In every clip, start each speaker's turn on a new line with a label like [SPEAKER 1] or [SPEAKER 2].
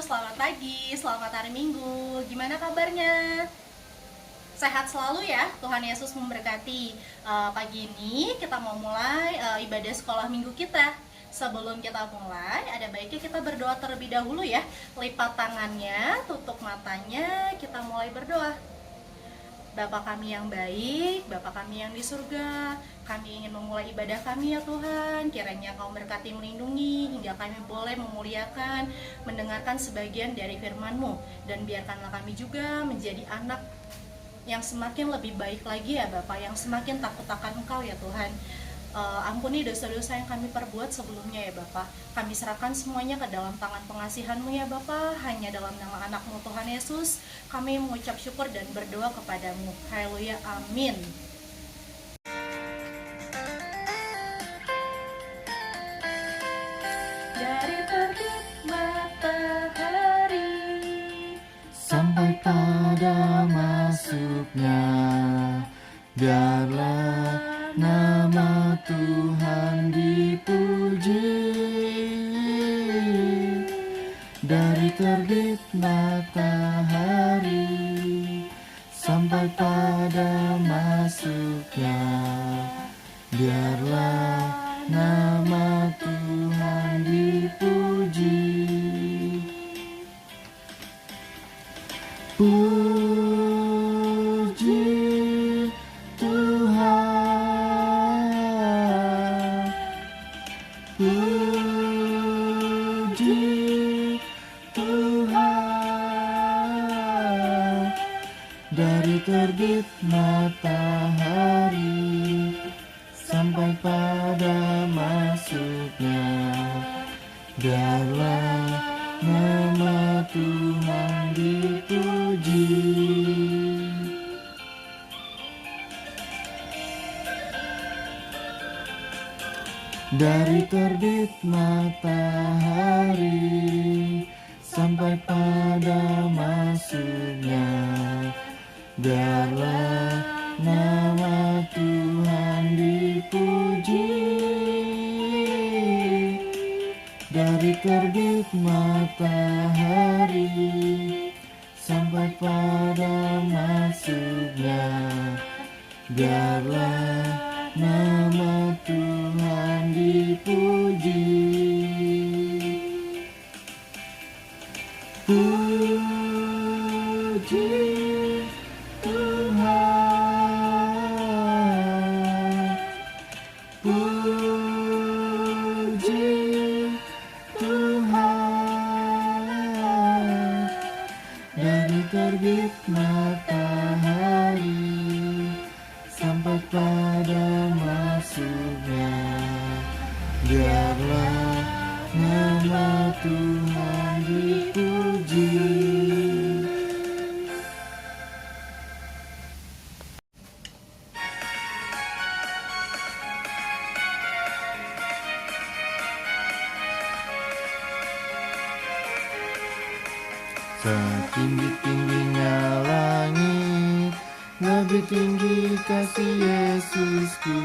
[SPEAKER 1] selamat pagi, selamat hari Minggu. Gimana kabarnya? Sehat selalu ya, Tuhan Yesus memberkati. Pagi ini kita mau mulai ibadah sekolah minggu kita. Sebelum kita mulai, ada baiknya kita berdoa terlebih dahulu ya. Lipat tangannya, tutup matanya, kita mulai berdoa. Bapa kami yang baik, Bapa kami yang di surga, kami ingin memulai ibadah kami ya Tuhan. Kiranya Kau berkati melindungi hingga kami boleh memuliakan, mendengarkan sebagian dari firman-Mu. Dan biarkanlah kami juga menjadi anak yang semakin lebih baik lagi ya Bapak, yang semakin takut akan Engkau ya Tuhan. Ampuni dosa-dosa yang kami perbuat sebelumnya ya Bapak. Kami serahkan semuanya ke dalam tangan pengasihan-Mu ya Bapak. Hanya dalam nama anak-Mu Tuhan Yesus kami mengucap syukur dan berdoa kepadamu. Haleluya, amin. Dari terbit matahari
[SPEAKER 2] sampai pada masuknya, biarlah nama Tuhan dipuji. Dari terbit matahari sampai pada masuknya, biarlah nama Tuhan dipuji. Puji Tuhan, puji Tuhan. Dari terbit matahari sampai pada masuknya, biarlah nama Tuhan dipuji. Dari terbit matahari sampai pada masuknya, biarlah nama Tuhan dipuji. Dari terbit matahari sampai pada masuknya, biarlah nama Tuhan dipuji. Puji Tuhan, puji Tuhan. Dari terbit matahari sampai pada masuknya, biarlah nama Tuhan dipuji. Setinggi-tingginya langit, lebih tinggi kasih Yesusku.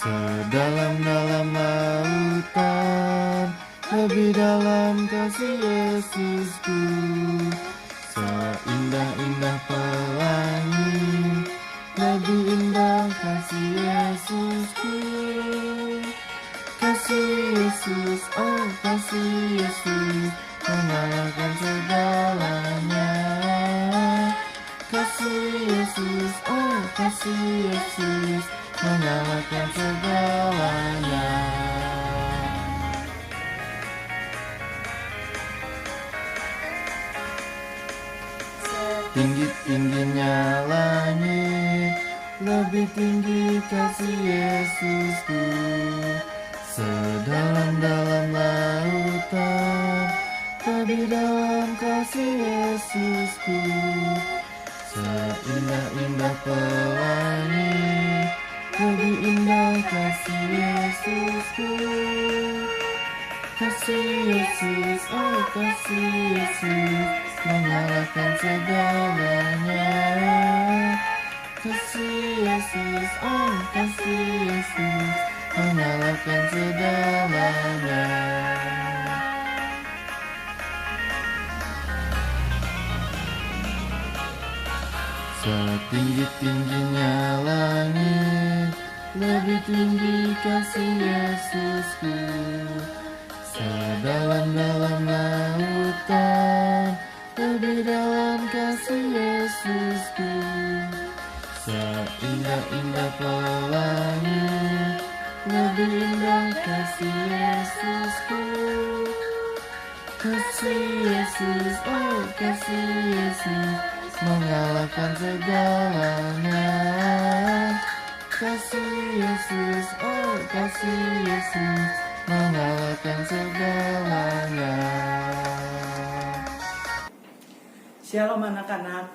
[SPEAKER 2] Sedalam-dalam lautan, lebih dalam kasih Yesusku. Seindah-indah pelangi, lebih indah kasih Yesusku. Kasih Yesus, oh kasih Yesus, mengalahkan segalanya. Kasih Yesus, oh kasih Yesus, mengalahkan segalanya. Tinggi-tingginya langit, lebih tinggi kasih Yesusku. Sedalam-dalam lautan, lebih dalam kasih Yesusku. Seindah-indah pelangi, lebih indah kasih Yesusku. Kasih Yesus, oh kasih Yesus, mengalahkan segalanya. Kasih Yesus, oh kasih Yesus, mengalahkan segalanya. Tinggi-tingginya langit, lebih tinggi kasih Yesusku. Sedalam-dalam lautan, lebih dalam kasih Yesusku. Seindah-indah pelangi, lebih indah kasih Yesusku. Kasih Yesus, oh kasih Yesus, mengalahkan segalanya. Kasih Yesus, oh kasih Yesus, mengalahkan segalanya.
[SPEAKER 3] Shalom anak-anak.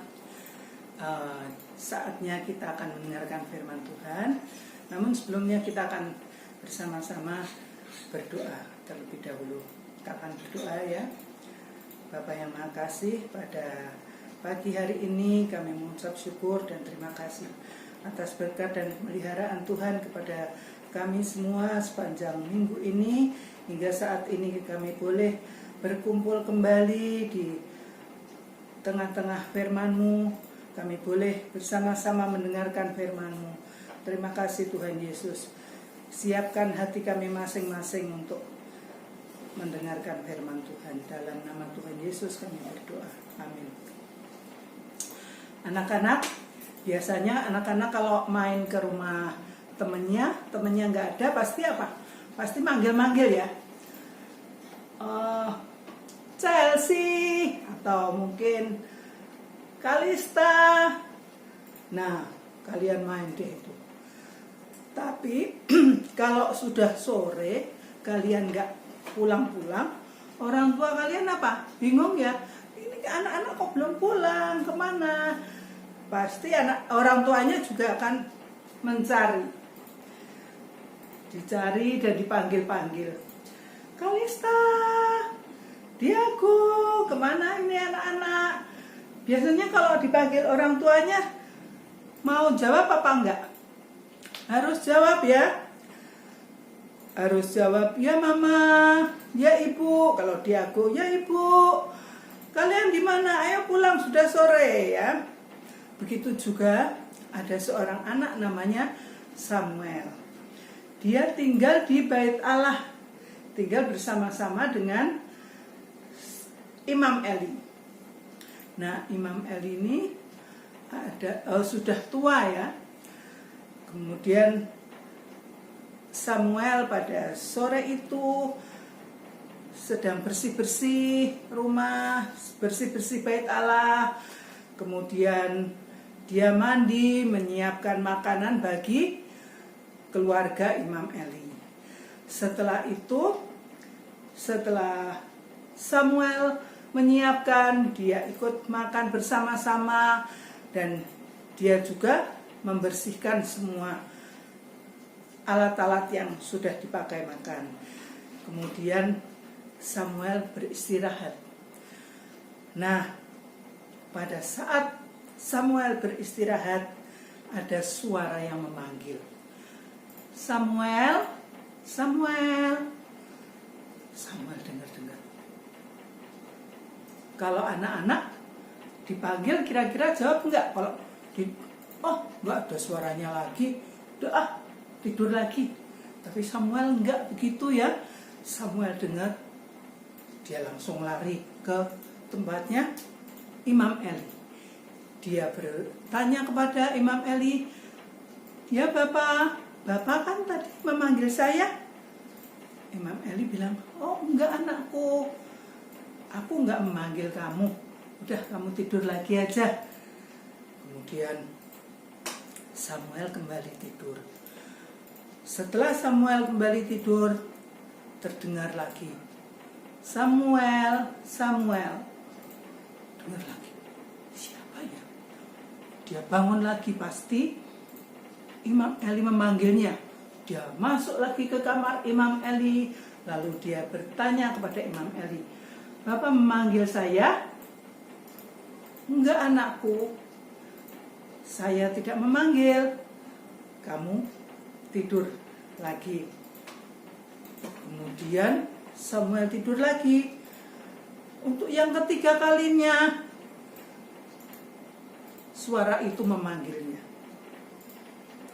[SPEAKER 3] Saatnya kita akan mendengarkan firman Tuhan. Namun sebelumnya kita akan bersama-sama berdoa terlebih dahulu. Kita akan berdoa ya. Bapa yang Maha Kasih, pada pagi hari ini kami mengucap syukur dan terima kasih atas berkat dan pemeliharaan Tuhan kepada kami semua sepanjang minggu ini. Hingga saat ini kami boleh berkumpul kembali di tengah-tengah firman-Mu. Kami boleh bersama-sama mendengarkan firman-Mu. Terima kasih Tuhan Yesus. Siapkan hati kami masing-masing untuk mendengarkan firman Tuhan. Dalam nama Tuhan Yesus kami berdoa. Amin. Anak-anak, biasanya anak-anak kalau main ke rumah temennya nggak ada, pasti apa? Pasti manggil-manggil ya. Chelsea atau mungkin Kalista. Nah, kalian main deh itu. Tapi kalau sudah sore kalian nggak pulang-pulang, orang tua kalian apa? Bingung ya. Ini anak-anak kok belum pulang, kemana? Pasti orang tuanya juga akan mencari. Dicari dan dipanggil-panggil. Kalista, Diago, kemana ini anak-anak? Biasanya kalau dipanggil orang tuanya, mau jawab apa enggak? Harus jawab ya. Harus jawab, ya mama, ya ibu. Kalau Diago, ya ibu. Kalian di mana? Ayo pulang, sudah sore ya. Begitu juga ada seorang anak namanya Samuel. Dia tinggal di Bait Allah. Tinggal bersama-sama dengan Imam Eli. Nah, Imam Eli ini sudah tua ya. Kemudian Samuel pada sore itu sedang bersih-bersih rumah, bersih-bersih Bait Allah. Kemudian dia mandi, menyiapkan makanan bagi keluarga Imam Eli. Setelah itu, setelah Samuel menyiapkan, dia ikut makan bersama-sama dan dia juga membersihkan semua alat-alat yang sudah dipakai makan. Kemudian Samuel beristirahat. Nah, pada saat Samuel beristirahat, ada suara yang memanggil. Samuel, Samuel. Samuel dengar-dengar. Kalau anak-anak dipanggil kira-kira jawab enggak? Kalau enggak ada suaranya lagi, udah tidur lagi. Tapi Samuel enggak begitu ya. Samuel dengar, dia langsung lari ke tempatnya Imam Eli. Dia bertanya kepada Imam Eli, ya Bapak kan tadi memanggil saya. Imam Eli bilang, oh enggak anakku, aku enggak memanggil kamu. Udah kamu tidur lagi aja. Kemudian Samuel kembali tidur. Setelah Samuel kembali tidur, terdengar lagi, Samuel, Samuel. Dengar lagi, siapa ya? Dia bangun lagi, pasti Imam Eli memanggilnya. Dia masuk lagi ke kamar Imam Eli. Lalu dia bertanya kepada Imam Eli, Bapak memanggil saya? Enggak anakku, saya tidak memanggil. Kamu tidur lagi. Kemudian Samuel tidur lagi. Untuk yang ketiga kalinya, suara itu memanggilnya.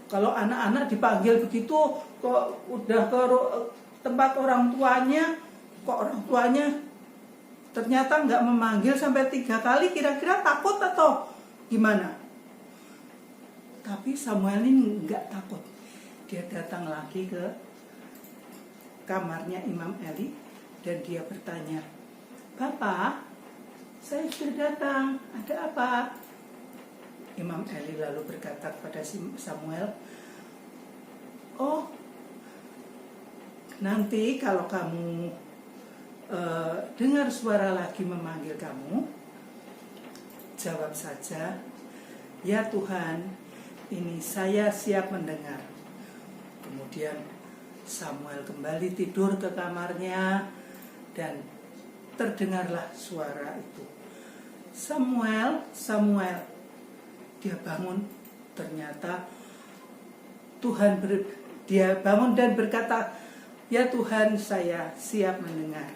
[SPEAKER 3] Kalau anak-anak dipanggil begitu, kok udah ke tempat orang tuanya, kok orang tuanya ternyata nggak memanggil sampai 3 kali, kira-kira takut atau gimana? Tapi Samuel ini nggak takut. Dia datang lagi ke kamarnya Imam Eli dan dia bertanya, "Bapak, saya sudah datang, ada apa?" Imam Eli lalu berkata kepada Samuel, "Oh, nanti kalau kamu dengar suara lagi memanggil kamu, jawab saja, 'Ya Tuhan, ini saya siap mendengar.'" Kemudian Samuel kembali tidur ke kamarnya dan terdengarlah suara itu. "Samuel, Samuel." Dia bangun, ternyata dia bangun dan berkata, "Ya Tuhan, saya siap mendengar."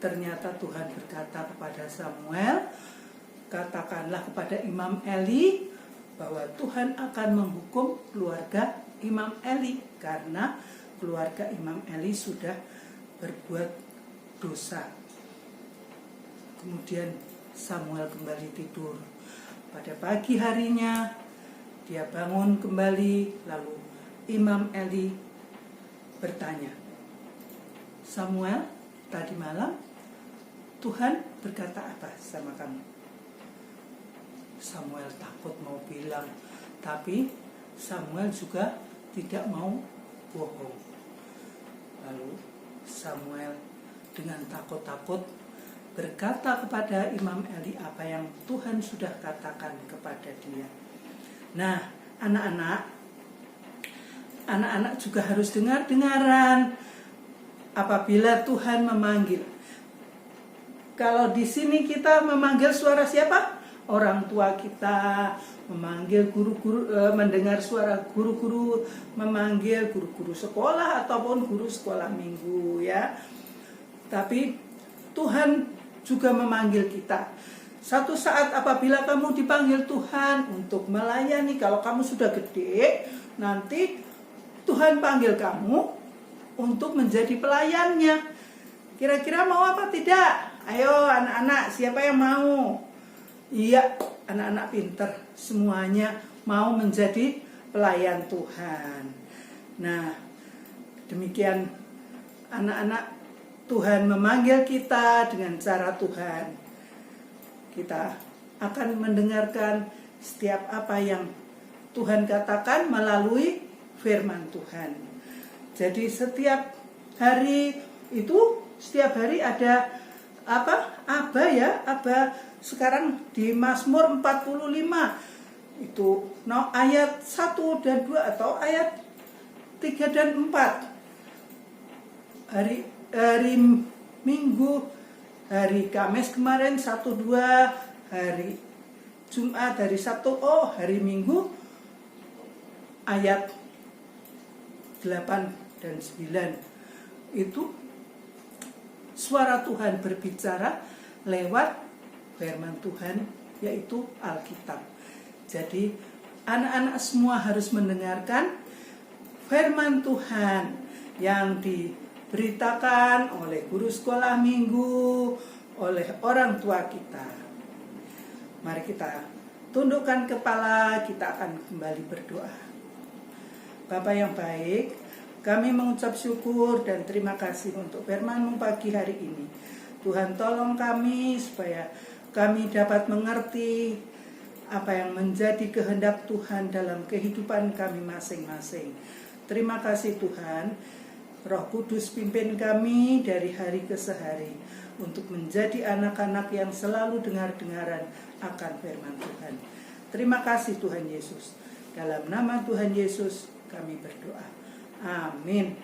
[SPEAKER 3] Ternyata Tuhan berkata kepada Samuel, "Katakanlah kepada Imam Eli bahwa Tuhan akan menghukum keluarga Imam Eli karena keluarga Imam Eli sudah berbuat dosa." Kemudian Samuel kembali tidur. Pada pagi harinya dia bangun kembali, lalu Imam Eli bertanya, "Samuel, tadi malam Tuhan berkata apa sama kamu?" Samuel takut mau bilang, tapi Samuel juga tidak mau bohong. Lalu Samuel dengan takut-takut berkata kepada Imam Eli apa yang Tuhan sudah katakan kepada dia. Nah, anak-anak juga harus dengar-dengaran apabila Tuhan memanggil. Kalau di sini kita memanggil suara siapa? Orang tua kita, memanggil guru-guru, mendengar suara guru-guru, memanggil guru-guru sekolah ataupun guru sekolah minggu, ya. Tapi Tuhan juga memanggil kita. Satu saat apabila kamu dipanggil Tuhan untuk melayani, kalau kamu sudah gede, nanti Tuhan panggil kamu untuk menjadi pelayannya. Kira-kira mau apa tidak? Ayo anak-anak, siapa yang mau? Iya, anak-anak pinter, semuanya mau menjadi pelayan Tuhan. Nah, demikian anak-anak, Tuhan memanggil kita dengan cara Tuhan. Kita akan mendengarkan setiap apa yang Tuhan katakan melalui firman Tuhan. Jadi setiap hari itu, setiap hari ada Aba sekarang di Mazmur 45 itu ayat 1 dan 2 atau ayat 3 dan 4. Hari Minggu, hari Kamis kemarin 1, 2, hari Jumat, hari Sabtu, hari Minggu ayat 8 dan 9 itu suara Tuhan berbicara lewat firman Tuhan, yaitu Alkitab. Jadi anak-anak semua harus mendengarkan firman Tuhan yang diberitakan oleh guru sekolah minggu, oleh orang tua kita. Mari kita tundukkan kepala, kita akan kembali berdoa. Bapa yang baik, kami mengucap syukur dan terima kasih untuk firman-Mu pagi hari ini. Tuhan, tolong kami supaya kami dapat mengerti apa yang menjadi kehendak Tuhan dalam kehidupan kami masing-masing. Terima kasih Tuhan. Roh Kudus pimpin kami dari hari ke hari untuk menjadi anak-anak yang selalu dengar-dengaran akan firman Tuhan. Terima kasih Tuhan Yesus. Dalam nama Tuhan Yesus kami berdoa. Amin.